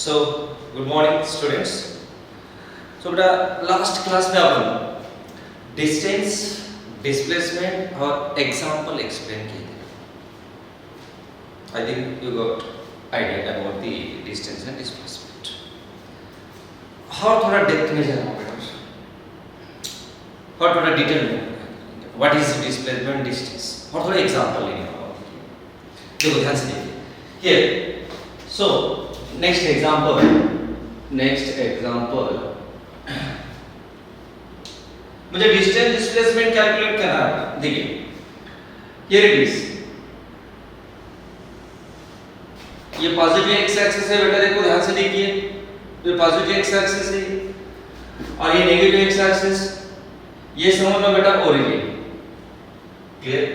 So, good morning students. So बेटा last class में अपन distance, displacement और एग्जांपल एक्सप्लेन किए थे. I think you got idea about the distance and displacement. और थोड़ा डेप्थ में जाना बेटा. और थोड़ा डिटेल में. What is displacement, distance? और थोड़ा एग्जांपल लेंगे. देखो ध्यान से देखिए. Here. So next example. मुझे डिस्टेंस डिस्प्लेसमेंट कैलकुलेट करना है. देखिए हियर इट इज. ये पॉजिटिव एक्स एक्सिस है बेटा. देखो ध्यान से देखिए. ये पॉजिटिव एक्स एक्सिस है और ये नेगेटिव एक्स एक्सिस. ये समझ लो बेटा ओरिजिन. क्लियर.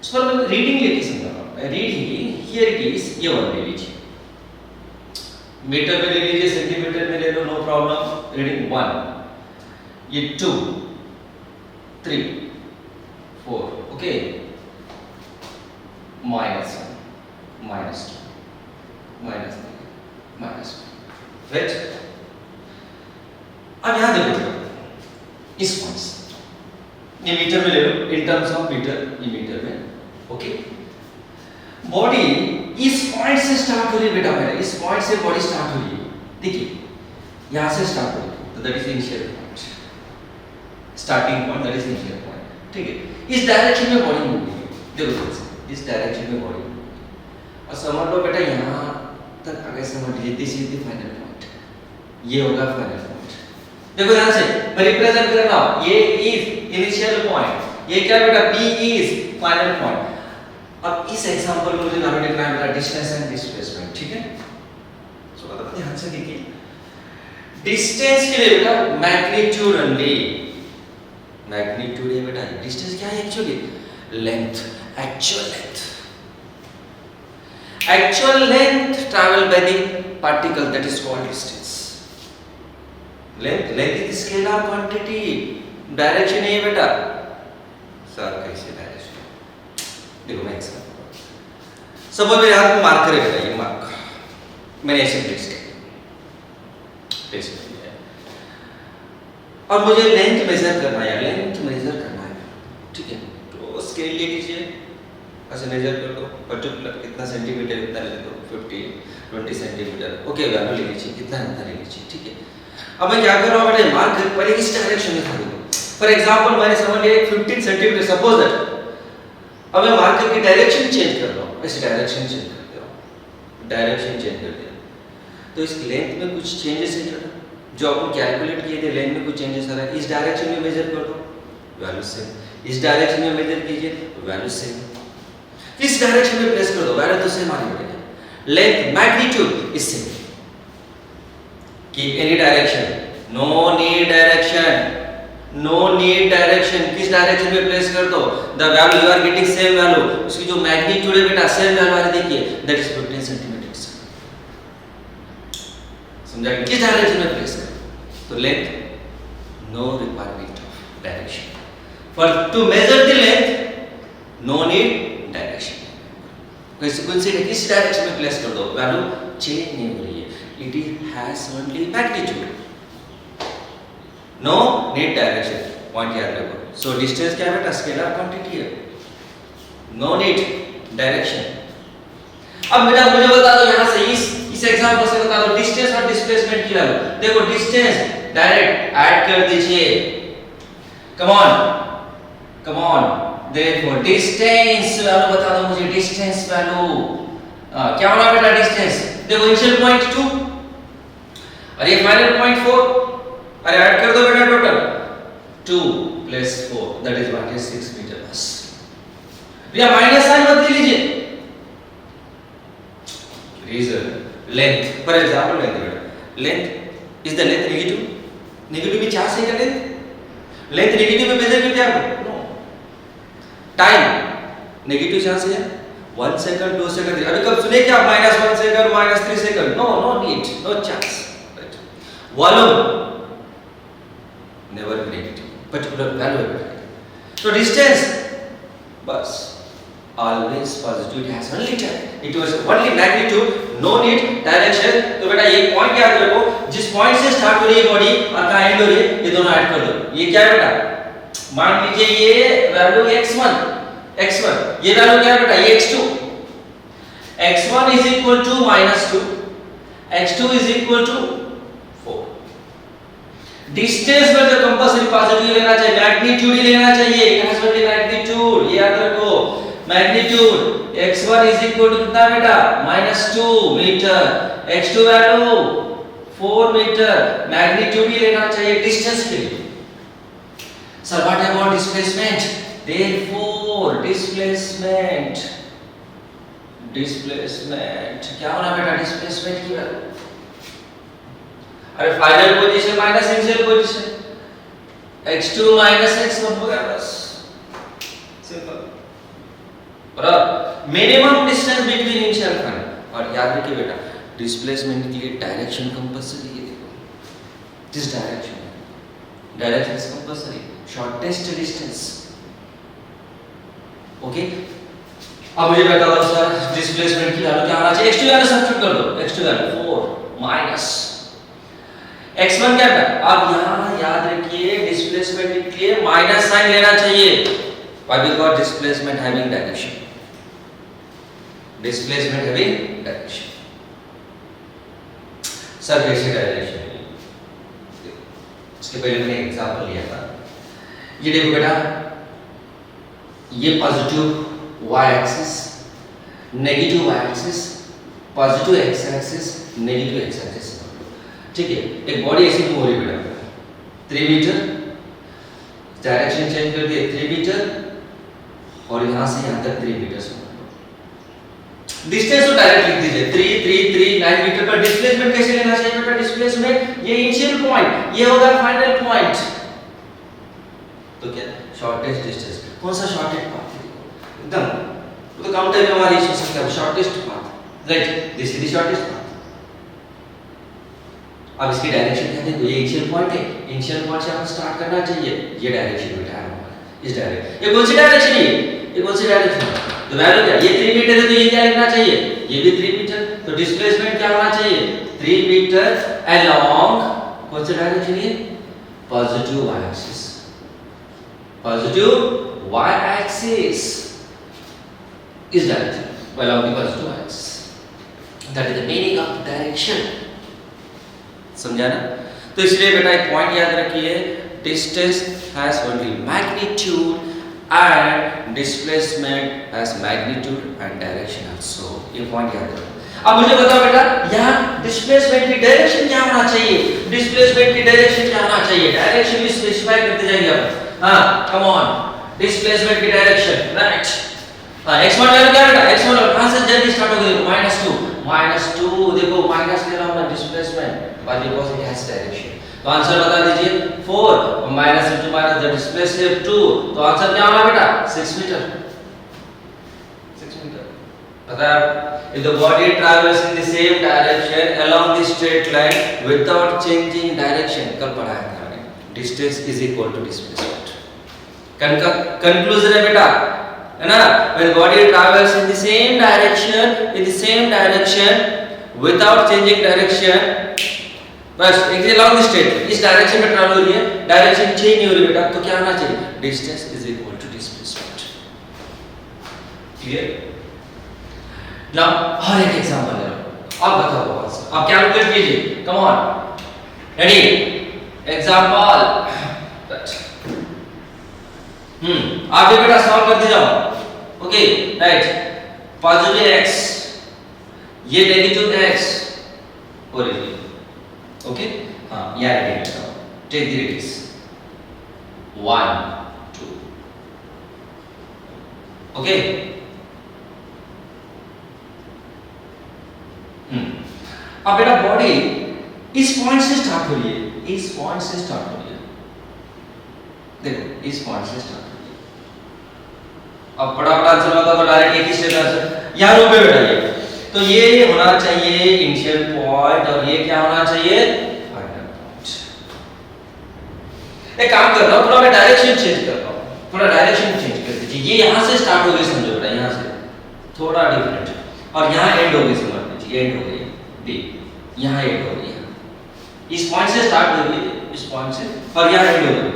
सो मैं रीडिंग लेके समझा. Reading here it is. ये वन ले लीजिए. मीटर में ले लीजिए, सेंटीमीटर में ले लो, नो प्रॉब्लम. रीडिंग 1, ये 2, 3, 4, ओके. -1, -2, -3, -1, राइट. अब यहां देखो इस पॉइंट्स. ये मीटर में ले लो, इन टर्म्स ऑफ मीटर. ये मीटर में, ओके. बॉडी इस पॉइंट से स्टार्ट हो रही है बेटा. मेरा इस पॉइंट से बॉडी स्टार्ट हो रही है. देखिए यहां से स्टार्ट हो रही है, तो that is initial point. Starting point, that is initial point. ठीक है. इस डायरेक्शन में बॉडी मूव हो रही है. देखो इस डायरेक्शन में बॉडी मूव हो रही है. और समझ लो बेटा यहां तक आगे समझ लीजिए. This is the final point. ये होगा फाइनल पॉइंट. देखो ध्यान से मैं रिप्रेजेंट कर रहा हूं. ये इज इनिशियल पॉइंट. ये क्या बेटा बी इज फाइनल पॉइंट. अब इस एग्जांपल में मुझे नाम लिखना है बेटा डिस्टेंस एंड डिस्प्लेसमेंट. ठीक है. सो अब ध्यान से देखिए. डिस्टेंस के लिए बेटा मैग्नीट्यूड ओनली. मैग्नीट्यूड है बेटा. डिस्टेंस क्या है actually? Length. Actual length. Actual length travel by the particle, that is called distance. Length is scalar quantity. Direction है बेटा. सर कैसे डायरेक्शन? देखो मैं एग्जांपल. सपोज मेरे हाथ में मार्कर है बेटा. ये मार्कर मैंने ऐसे प्लेस किया और मुझे लेंथ मेजर करना है. लेंथ मेजर करना है. ठीक है. तो स्केल ले लीजिए, ऐसे मेजर कर दो. पर्टिकुलर कितना सेंटीमीटर इतना ले दो. 20 सेंटीमीटर. ओके वैल्यू ले लीजिए. कितना ले लीजिए. ठीक है. अब मैं क्या कर रहा हूं बेटा. मार्कर पहले इस डायरेक्शन में था. फॉर एग्जांपल मैंने समझ लिया 15 सेंटीमीटर सपोज दैट. अब मैं मार्कर की डायरेक्शन चेंज कर रहा हूं. ऐसे डायरेक्शन चेंज कर दे रहा हूं. डायरेक्शन चेंज कर दिया तो इस लेंथ में कुछ चेंजेस है बेटा. जो अपन कैलकुलेट किए थे लेंथ में कुछ चेंजेस आ रहा है. इस डायरेक्शन में मेजर कर दो, वैल्यू सेम. इस डायरेक्शन में मेजर कीजिए, वैल्यू सेम. इस डायरेक्शन में प्लेस कर दो, वैल्यू तो सेम आनी पड़ेगी. Length magnitude is same. Keep any direction. No need direction. No need direction. किस डायरेक्शन में प्लेस कर दो, the value you are getting same value. उसकी जो मैग्नीट्यूड है बेटा सेम वैल्यू आ रही. देखिए दैट इज 15 सेंटीमीटर. समझा? किस डायरेक्शन में प्लेस कर. तो length no requirement of direction. For to measure the length no need direction. consequently किस डायरेक्शन में प्लेस कर दो, वैल्यू चेंज नहीं हो रही है. It is has only magnitude. No need direction. Point याद रखो. सो डिस्टेंस क्या है बेटा? स्केलर क्वांटिटी है. No need direction. अब बेटा मुझे बता दो यहां से इस एग्जांपल से बता दो डिस्टेंस और डिस्प्लेसमेंट की वैल्यू. देखो डिस्टेंस डायरेक्ट ऐड कर दीजिए. Come on. देखो डिस्टेंस वैल्यू बता दो मुझे. डिस्टेंस वैल्यू क्या होगा बेटा? डिस्टेंस देखो इनिशियल पॉइंट 2 और ये फाइनल पॉइंट 4. अरे ऐड कर दो बेटा total 2 + 4 that is what is 6 meter बस. भैया माइनस साइन मत लीजिए. Reason length. For example length is the length negative. Negative में क्या सही का लेंथ. लेंथ नेगेटिव में मेजर करते हैं. नो. टाइम नेगेटिव यहां से है 1 सेकंड 2 सेकंड. अभी कब सुने क्या -1 second -3 second. No need. No chance. Right. Volume never negative. Particular value है. तो डिस्टेंस बस always positive, it has only it was only magnitude, no need direction. तो बेटा ये पॉइंट याद रखो, जिस पॉइंट से स्टार्ट हो रही है बॉडी और कहां एंड हो रही है, ये दोनों ऐड कर लो। ये क्या है बेटा, मान लीजिए ये वैल्यू x1, ये वैल्यू क्या है बेटा, ये x2, x1 is equal to -2, x2 is equal to 4। Distance में जो कंपल्सरी पॉजिटिव लेना चाहिए, मैग्नीट्यूड ही लेना चाहिए, इट हैज ओनली मैग्नीट्यूड, ये याद रखो। Magnitude x1 is equal to कितना बेटा, -2 metre, x2 value 4 metre, magnitude ही लेना चाहिए डिस्टेंस के लिए। Sir what about displacement, therefore displacement क्या होना बेटा, डिस्प्लेसमेंट की वैल्यू, अरे final position minus initial position, x2 x1 हो गया बस, सिंपल। और minimum distance between initial final. और याद रखिए बेटा, डिस्प्लेसमेंट के लिए डायरेक्शन कंपल्सरी है। देखो this direction is compulsory, shortest distance. Okay, अब मुझे बताओ सर डिस्प्लेसमेंट की वैल्यू क्या होना चाहिए, x2 वैल्यू सब्स्टिट्यूट कर दो, x2 वैल्यू 4 माइनस x1 क्या है। अब यहां याद रखिए डिस्प्लेसमेंट के लिए माइनस साइन लेना चाहिए। Why? Because displacement having direction. Sir कैसे डायरेक्शन, इसके पहले मैंने एग्जांपल लिया था। ये देखो बेटा, ये positive y axis, negative y axis, positive x axis, negative x axis, ठीक है। एक बॉडी ऐसी मूव हो रही है बेटा, 3 मीटर, डायरेक्शन चेंज कर दिए 3 मीटर, और यहां से यहां तक 3 मीटर। डिस्टेंस तो डायरेक्ट लिख दीजिए 9 मीटर पर। डिस्प्लेसमेंट कैसे लेना चाहिए बेटा, डिस्प्लेसमेंट ये इनिशियल पॉइंट, ये होगा फाइनल पॉइंट, तो क्या शॉर्टेस्ट डिस्टेंस। कौन सा शॉर्टेस्ट पाथ है, एकदम तो काउंटर में हमारी इशू सकता है shortest path, right, this is the shortest path. अब इसकी डायरेक्शन क्या है, ये इनिशियल पॉइंट है, इनिशियल पॉइंट से हमें स्टार्ट करना चाहिए, ये डायरेक्शन बेटा है इस डायरेक्शन। ये कौन सी डायरेक्शन है, ये कौन सी डायरेक्शन, तो वैल्यू क्या, ये 3 मीटर है तो ये क्या लिखना चाहिए, ये भी 3 मीटर, तो डिस्प्लेसमेंट क्या होना चाहिए, 3 मीटर अलोंग कौन सी डायरेक्शन, ये positive y axis, positive y axis इस direction, along the positive y axis, that is the meaning of direction। समझा ना। तो इसलिए बेटा एक पॉइंट याद रखिए, distance has only magnitude and displacement has magnitude and direction also, ये पॉइंट याद रखो। अब मुझे बताओ बेटा, यहाँ डिस्प्लेसमेंट की डायरेक्शन क्या होना चाहिए, डायरेक्शन भी स्पेसिफाई करते जाएंगे आप। हाँ कम ऑन, डिस्प्लेसमेंट की डायरेक्शन, राइट। हाँ x1 वैल्यू क्या बेटा, x1 कहां से जर्नी स्टार्ट हो गई, -2 देखो माइनस ले रहा हूं मैं displacement, but because it has direction, तो आंसर बता दीजिए 4 और minus into minus the displacement 2, तो आंसर क्या होगा बेटा 6 मीटर। पता है, if the body travels in the same direction along the straight line without changing direction, कल पढ़ाया था मैंने, distance is equal to displacement। Conclusion है बेटा, है ना, when body travels in the same direction without changing direction, बस एक along the straight, इस डायरेक्शन में ट्रैवल हो रही है, डायरेक्शन चेंज नहीं हो रही बेटा, तो क्या होना चाहिए, distance is equal to displacement. Clear. Now हर एक एग्जांपल ले लो, अब बताओ आंसर, अब कैलकुलेट कीजिए, कम ऑन, रेडी, एग्जांपल, आप ये बेटा सॉल्व करते जाओ, ओके, राइट, पॉजिटिव x, ये नेगेटिव x हो रही है, ओके, हाँ यार टेक द रेडियस 1 2, ओके, अब बेटा बॉडी इस पॉइंट से स्टार्ट हो रही है, देखो इस पॉइंट से स्टार्ट हो रही है। अब फटाफट आंसर बताओ, डायरेक्ट एक ही स्टेप आंसर यहां रो पे बेटा, ये तो ये होना चाहिए इनिशियल पॉइंट और ये क्या होना चाहिए फाइनल पॉइंट। एक काम कर रहा हूं, थोड़ा मैं डायरेक्शन चेंज कर रहा हूं, थोड़ा डायरेक्शन चेंज कर दीजिए, ये यहां से स्टार्ट हो गई समझो बेटा, यहां से थोड़ा डिफरेंट है। और यहाँ एंड हो गई, समझ लीजिए एंड हो गई डी, यहाँ एंड हो गई, इस पॉइंट से स्टार्ट हो गई, इस पॉइंट से, और यहाँ एंड हो गई।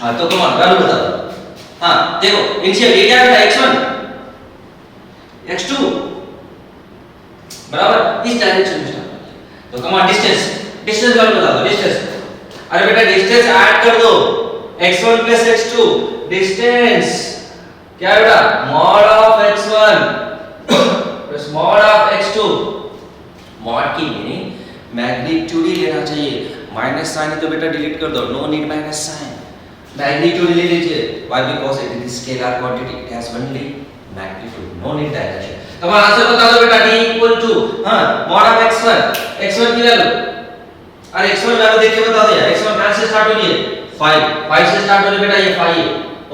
हाँ तो कम ऑन वैल्यू बता दो। हाँ देखो इनिशियल ये क्या था, x1 x2 बराबर इस डायरेक्शन में स्टार्ट हो। तो come on distance, distance value बता दो, डिस्टेंस। अरे बेटा डिस्टेंस ऐड कर दो, x1 प्लस x2 डिस्टेंस क्या बेटा, mod of x1 plus mod of x2। Mod की मीनिंग मैग्नीट्यूड ही लेना चाहिए, माइनस साइन है तो बेटा डिलीट कर दो, no need minus sign. Magnitude ले लीजिए, why because it is scalar quantity, it has only magnitude, no need direction। तो अब आंसर बता दो बेटा, d equal to हां mod of x1, x1 की वैल्यू, अरे x1 वैल्यू देख के बता दो यार, x1 कहां से स्टार्ट हो रही है, 5 से स्टार्ट हो रही है बेटा, ये 5 है।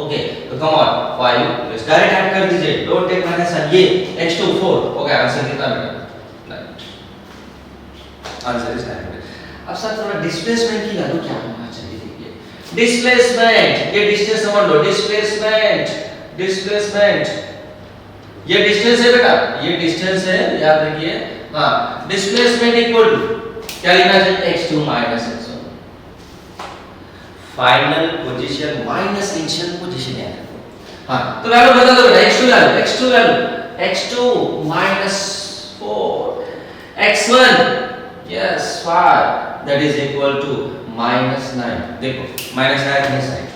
ओके तो कम ऑन 5 इस डायरेक्ट ऐड कर दीजिए, डोंट टेक माइनस साइन, ये x2 4। ओके आंसर कितना बेटा, 9। Answer is 9। अब सर थोड़ा डिस्प्लेसमेंट की वैल्यू क्या होना चाहिए, डिस्प्लेसमेंट, ये डिस्टेंस समझ लो, डिस्प्लेसमेंट, डिस्प्लेसमेंट, ये डिस्टेंस है बेटा, ये डिस्टेंस है याद रखिए। हां डिस्प्लेसमेंट इक्वल टू क्या लिखना चाहिए, x2 minus x1, final position minus initial position है। हां तो वैल्यू बता दो बेटा, x2 value, x2 value x2 minus 4 x1 yes 5 that is equal to -9। देखो -9 है साइन,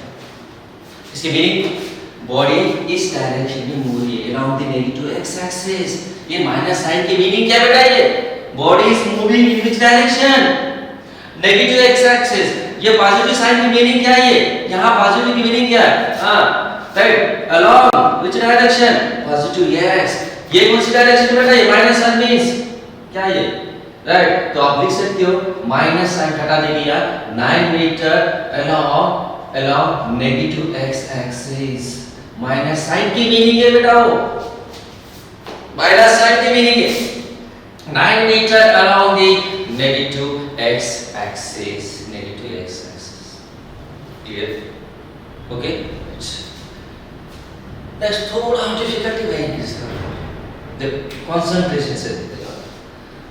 इसकी मीनिंग बॉडी इस डायरेक्शन में मूव हो रही है around the negative x axis. ये माइनस साइन की मीनिंग क्या बेटा, ये body is moving in which direction, negative x axis. ये पॉजिटिव साइन की मीनिंग क्या है, ये यहां पॉजिटिव की मीनिंग क्या है, हां right, along which direction, positive yes. ये कौन सी डायरेक्शन बेटा, ये माइनस साइन मींस क्या है ये, राइट। तो आप लिख सकते हो माइनस साइन हटा देंगे यार, 9 meter along negative x axis. Minus sign की मीनिंग है बेटा, वो माइनस साइन की मीनिंग है 9 meter along the negative x axis, negative x axis. Clear, okay. Next थोड़ा डिफिकल्टी है इसका, द कंसंट्रेशन से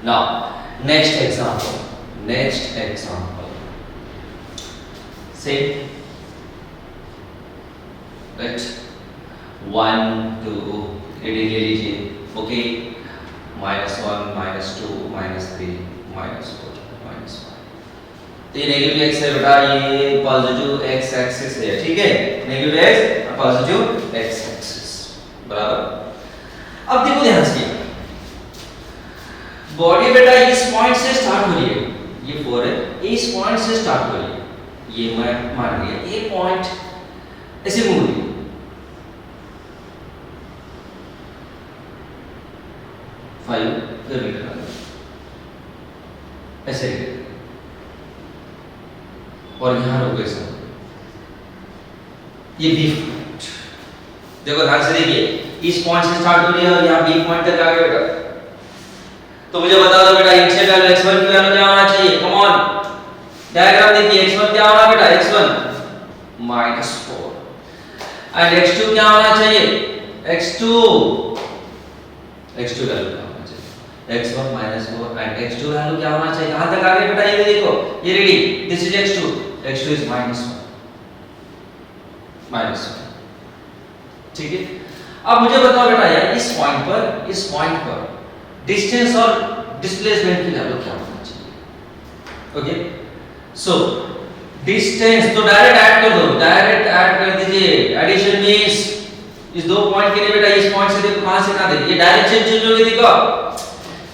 now next example say right 1 2 ready ले लीजिए, ओके -1 -2 -3 -4 -5। तो ये नेगेटिव x है बेटा, ये पॉजिटिव x एक्सिस है, ठीक है, negative x positive x axis बराबर। अब देखो ध्यान से, बॉडी बेटा इस पॉइंट से स्टार्ट हो रही है, ये 4 है, इस पॉइंट से स्टार्ट हो रही है, ये मैं मान लिया, ये पॉइंट ऐसे मूव हो रही है, 5 फिर रिटर्न ऐसे, और यहां रुक गए सब, ये बी पॉइंट। देखो ध्यान से देखिए, इस पॉइंट से स्टार्ट हो रही है और यहां बी पॉइंट तक आ गए बेटा। तो मुझे बता दो बेटा इनिशियल वैल्यू x1 की वैल्यू क्या होना चाहिए, कम ऑन डायग्राम देखिए, x1 क्या होना बेटा, x1 -4 एंड x2 क्या होना चाहिए, x2 वैल्यू क्या होना चाहिए, x1 -4 एंड x2 वैल्यू क्या होना चाहिए, कहां तक आ गए बेटा, ये देखो, ये ready, this is x2 is -1, ठीक है। अब मुझे बताओ बेटा यार, इस पॉइंट पर डिस्टेंस और डिस्प्लेसमेंट की वैल्यू क्या होना चाहिए, ओके। सो डिस्टेंस तो डायरेक्ट ऐड कर दो, डायरेक्ट ऐड कर दीजिए, एडिशन मींस इस दो पॉइंट के लिए बेटा, इस पॉइंट से देखो कहां से कहां देखिए, ये डायरेक्शन चेंज होगी, देखो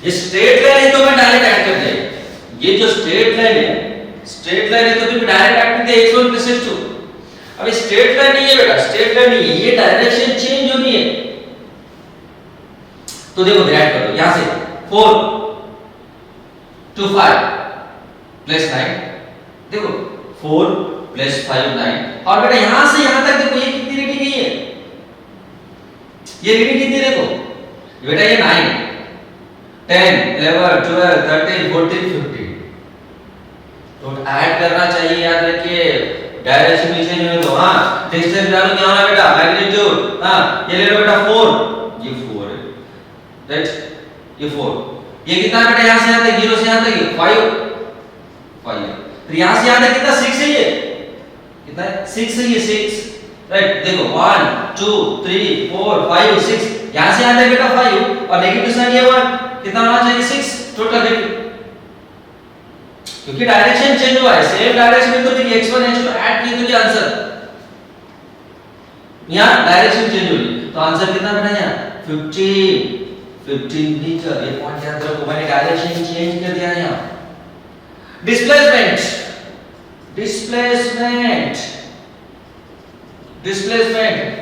ये स्ट्रेट लाइन है तो मैं डायरेक्ट ऐड कर दिया, ये जो स्ट्रेट लाइन है तो फिर डायरेक्ट ऐड कर दिया x1 प्लस x2। अब ये स्ट्रेट लाइन नहीं है बेटा, स्ट्रेट लाइन नहीं है, ये डायरेक्शन चेंज होनी है, तो देखो ऐड करो, यहां से 4 to 5 प्लस 9, देखो 4 प्लस 5 9, और बेटा यहां से यहां तक देखो, ये कितनी रीडिंग है, ये रीडिंग कितनी देखो बेटा, ये 9 10 11 12 13 14 15, तो ऐड करना चाहिए, याद रखिए डायरेक्शन में चेंज होने दो। हां डिस्टेंस वैल्यू क्या होना बेटा, मैग्नीट्यूड, हां ये ले लो बेटा 4, ये 4 है, राइट, ये 4, ये कितना बेटा यहाँ से यहाँ तक 0 से यहाँ तक 5 फिर यहाँ से यहाँ तक कितना 6 है, ये कितना है 6 है, ये 6 राइट। देखो 1 2 3 4 5 6, यहाँ से यहाँ तक बेटा 5 और नेगेटिव साइन ये 1, कितना होना चाहिए 6 टोटल है, क्योंकि डायरेक्शन चेंज हुआ है, सेम डायरेक्शन में तो फिर x1 h2 ऐड किए तो क्या आंसर, यहाँ डायरेक्शन चेंज हुई तो आंसर कितना बेटा यहाँ 15 मीटर, ये पॉइंट याद रखो, मैंने डायरेक्शन चेंज कर दिया यहाँ। डिस्प्लेसमेंट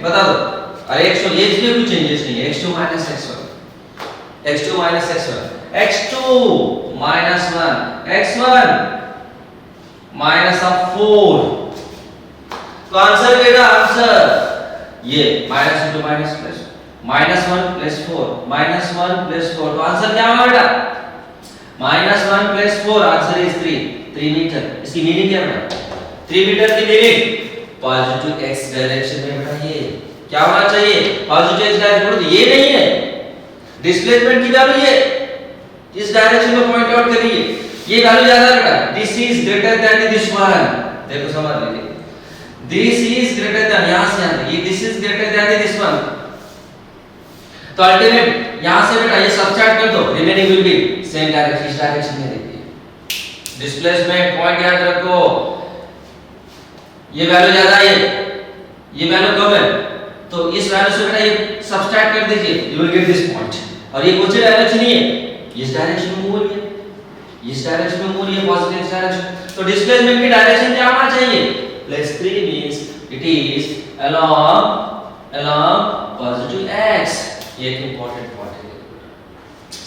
बता दो, अरे x2 ये इसमें कुछ चेंजेस नहीं है, x2 minus x1 x2 minus x1 x2 minus 1 x1 minus of 4, तो आंसर बेटा आंसर ये minus into minus plus -1 plus 4 -1 plus 4, तो आंसर क्या होगा बेटा -1 plus 4, आंसर इज 3 मीटर। इसकी मीनिंग क्या है 3 मीटर की मीनिंग पॉजिटिव x डायरेक्शन में बेटा ये क्या होना चाहिए, पॉजिटिव x डायरेक्शन, तो ये नहीं है डिस्प्लेसमेंट की वैल्यू, ये इस डायरेक्शन में पॉइंट आउट करिए, ये वैल्यू ज्यादा है बेटा, this is greater than this one, देखो समझ लीजिए, दिस इज ग्रेटर देन, यहां से यहां ये this is greater than this one, तो अल्टीमेट यहां से बेटा ये सब्ट्रैक्ट कर दो, remaining will be same direction, इस डायरेक्शन में देखिए डिस्प्लेसमेंट पॉइंट याद रखो, ये वैल्यू ज्यादा है, ये वैल्यू कम है, तो इस वैल्यू से बेटा ये सब्ट्रैक्ट कर दीजिए, you will get this point, और ये कौन सी डायरेक्शन है, इस डायरेक्शन में मूव है, इस डायरेक्शन में मूव है, पॉजिटिव डायरेक्शन, तो डिस्प्लेसमेंट की डायरेक्शन क्या होना चाहिए +3 means it is along positive x, ये एक इंपॉर्टेंट पॉइंट है,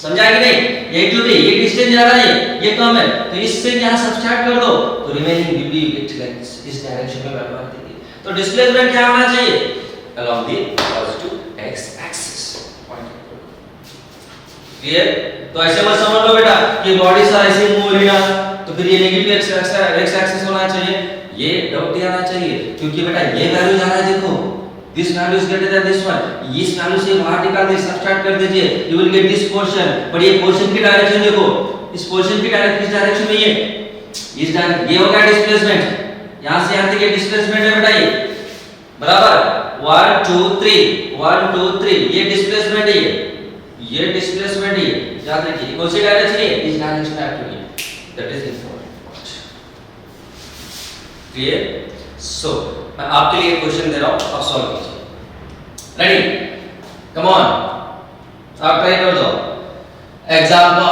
समझा कि नहीं, ये जो भी ये डिस्टेंस ज्यादा है, ये कम है, तो इससे यहां सब्ट्रैक्ट कर दो, तो रिमेनिंग विल बी इस डायरेक्शन में वैल्यू आती है, तो डिस्प्लेसमेंट क्या होना चाहिए along the positive x axis, clear. तो ऐसे मत समझ लो बेटा कि बॉडी सा ऐसे मूव हो रही है, तो फिर ये नेगेटिव x एक्सिस होना चाहिए, ये डाउट आना चाहिए, क्योंकि बेटा ये वैल्यू ज्यादा है, देखो this value is greater than this one, इस वैल्यू से बाहर निकाल दे, सब्ट्रैक्ट कर दीजिए, you will get this portion, पर ये पोर्शन की डायरेक्शन देखो, इस पोर्शन की डायरेक्शन किस डायरेक्शन में, ये इस डायरेक्शन, ये होगा डिस्प्लेसमेंट, यहां से यहां तक ये डिस्प्लेसमेंट है बेटा, ये बराबर 1 2 3 ये डिस्प्लेसमेंट है, ये डिस्प्लेसमेंट है, याद रखिए कौन सी डायरेक्शन है, इस डायरेक्शन में एक्ट होगी, दैट इज इंपॉर्टेंट, क्लियर। सो मैं आपके लिए क्वेश्चन दे रहा हूं, आप सॉल्व कीजिए, रेडी, कम ऑन, आप ट्राई कर दो, एग्जांपल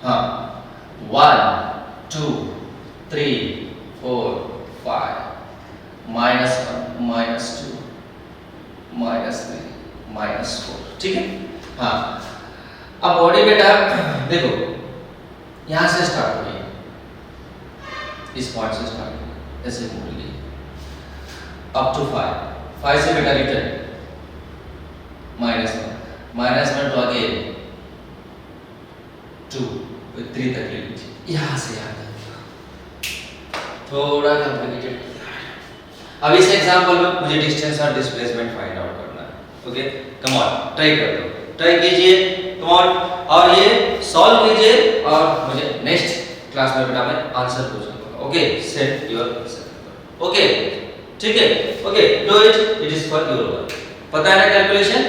हाँ 1 2 3 4 5 -1 -2 -3 -4, ठीक है। हाँ अब बॉडी बेटा देखो यहां से स्टार्ट हो गई, इस पॉइंट से स्टार्ट हो गई, ऐसे मूव गई अप टू 5 से बेटा रिटर्न -1 तो आगे 2 3 तक ले लीजिए, यहां से यहां तक थोड़ा कॉम्प्लिकेटेड। अब इस एग्जांपल में मुझे डिस्टेंस और डिस्प्लेसमेंट फाइंड आउट करना है, ओके कम ऑन, ट्राई कर दो, ट्राई कीजिए, कम ऑन, और ये सॉल्व कीजिए, और मुझे नेक्स्ट क्लास में बेटा मैं आंसर पूछूंगा, okay set your answer, okay ठीक है, okay do it, it is for your work, पता है ना calculation,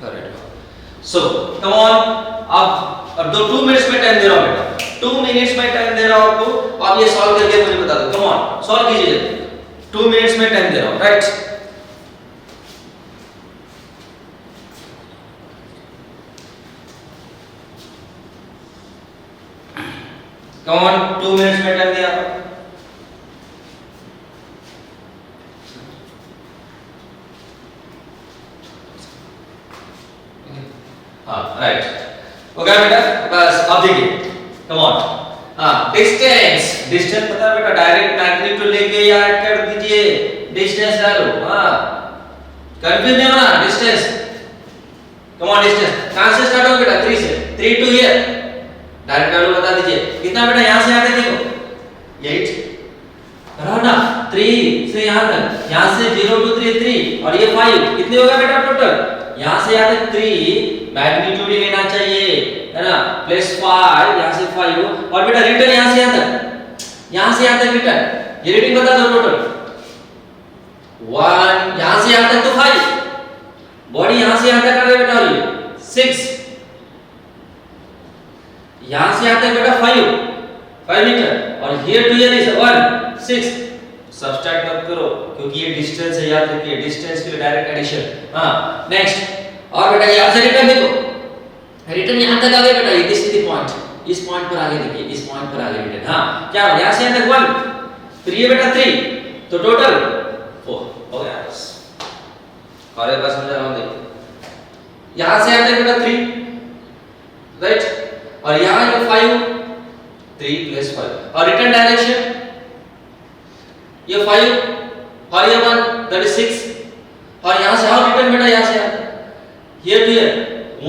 correct. So come on, अब 2 मिनट्स में टाइम दे रहा हूं बेटा, 2 मिनट्स में टाइम दे रहा हूं आपको, आप ये सॉल्व करके मुझे बता दो, कम ऑन सॉल्व कीजिए, 2 मिनट्स में टाइम दे रहा हूं, राइट। कम ऑन 2 मिनट्स में टाइम दिया, हाँ राइट, हो गया बेटा, बस अब देखिए कम ऑन, हाँ डिस्टेंस पता है बेटा, डायरेक्ट मैग्नीट्यूड लेके याद कर दीजिए, डिस्टेंस डालो, हाँ कंफ्यूज नहीं होना, डिस्टेंस, कम ऑन डिस्टेंस कहां से स्टार्ट होगा बेटा, 3 से, 3 to here, डायरेक्ट वैल्यू बता दीजिए कितना बेटा, यहां से यहां तक देखो 8 बराबर ना, 3 कितने यहाँ तक, यहाँ से 0 to 3 3 और ये 5 कितने होगा बेटा टोटल, यहाँ से यहाँ तक 3 मैग्नीट्यूड लेना चाहिए है ना, +5 यहाँ से 5 और बेटा रिटर्न यहाँ से यहाँ तक रिटर्न, ये रीडिंग बता दो टोटल 1 यहाँ से यहाँ तक तो 5 बॉडी यहाँ से यहाँ तक आ गई बेटा, और ये 6 यहाँ से यहाँ तक बेटा 5 मीटर और here to here is 1 6, subtract मत करो क्योंकि ये डिस्टेंस है, याद रखिए डिस्टेंस के लिए डायरेक्ट एडिशन। हाँ नेक्स्ट, और बेटा यहाँ से रिटर्न देखो, रिटर्न यहाँ तक आ गया बेटा, ये दिस इज द पॉइंट, इस पॉइंट पर आगे देखिए, इस पॉइंट पर आगे रिटर्न। हाँ क्या यहाँ से यहाँ तक 1 फिर ये बेटा 3 तो टोटल 4 हो गया बस। और एक बार समझा रहा हूँ देखो, यहाँ से यहाँ तक बेटा 3 राइट, और यहाँ ये 5 3 + 5 और रिटर्न डायरेक्शन ये 5 और ये 1 दैट इज 6 और यहाँ से हाउ रिटर्न बेटा, यहाँ से आता here to here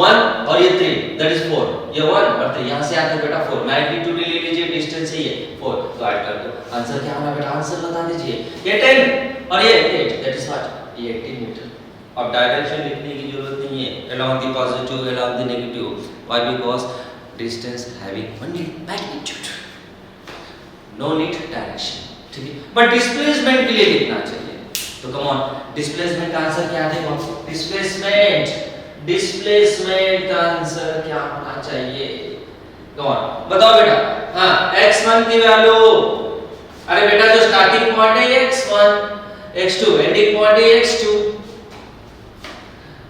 1 और ये 3 दैट इज 4, ये 1 और 3 यहाँ से आता है बेटा 4, मैग्नीट्यूड ले लीजिए, डिस्टेंस है ये 4 तो ऐड कर दो, आंसर क्या होगा बेटा, आंसर बता दीजिए, ये 10 और ये 8 दैट इज व्हाट, ये 18 मीटर। अब डायरेक्शन लिखने की जरूरत नहीं है, along the positive along the negative, why because distance having only magnitude, no need direction, ठीक है, बट डिस्प्लेसमेंट के लिए लिखना चाहिए, तो कम ऑन डिस्प्लेसमेंट का आंसर क्या है, डिस्प्लेसमेंट का आंसर क्या होना चाहिए, कम ऑन बताओ बेटा। हाँ x1 की वैल्यू, अरे बेटा जो स्टार्टिंग पॉइंट है ये x1, x2 एंडिंग पॉइंट है x2,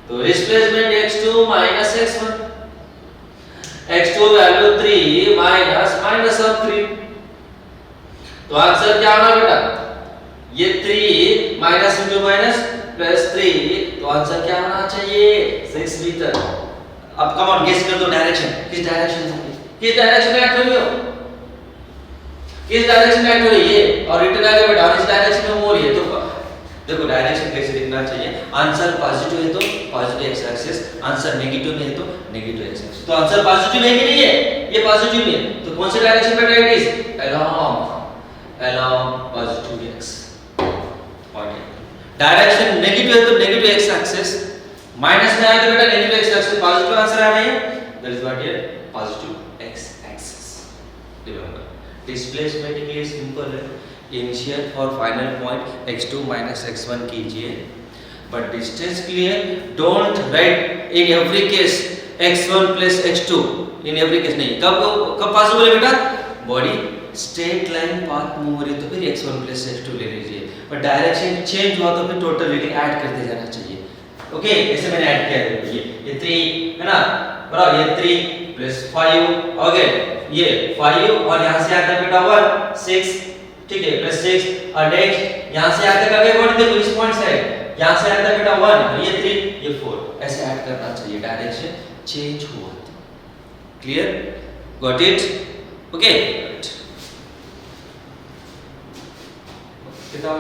तो displacement x2 minus x1, x2 value 3 minus of 3, तो आंसर क्या होगा बेटा, ये 3 माइनस इंटू माइनस प्लस 3 तो आंसर क्या होना चाहिए 6 मीटर। अब कम ऑन गेस कर दो डायरेक्शन, किस डायरेक्शन में एक्ट हो रही हो, किस डायरेक्शन में एक्ट हो रही है, और रिटर्न आ गया बेटा इस डायरेक्शन में हो रही है, तो देखो डायरेक्शन कैसे लिखना चाहिए, आंसर पॉजिटिव है तो positive x axis, answer negative में है तो नेगेटिव एक्स एक्सिस, तो आंसर पॉजिटिव है कि नहीं है, ये पॉजिटिव है, तो कौन से डायरेक्शन पे right is along positive x, direction negative है तो नेगेटिव एक्स एक्सिस, माइनस में आया तो बेटा negative x axis, positive answer आ रहा है, that is what here positive x axis. Remember displacement के लिए सिंपल है, इनिशियल और final point x2 minus x1 कीजिए, बट डिस्टेंस के लिए don't write in every case x1 plus x2, in every case नहीं, कब पॉसिबल है बेटा, body straight line path move हो रही तो फिर x1 प्लस x2 ले लीजिए, पर डायरेक्शन चेंज हुआ तो फिर टोटल रीडिंग ऐड करते जाना चाहिए। ओके ऐसे मैंने ऐड किया है, ये 3 है ना बराबर, ये 3 प्लस 5 हो गए, ये 5 और यहाँ से आता है बेटा 1 6, ठीक है प्लस 6 और नेक्स्ट यहाँ से आता है कभी वर्ड देखो इस पॉइंट से यहाँ से आता है बेटा 1 ये 3 ये 4, ऐसे ऐड करना चाहिए, डायरेक्शन चेंज हुआ। क्लियर, गॉट इट, ओके कितना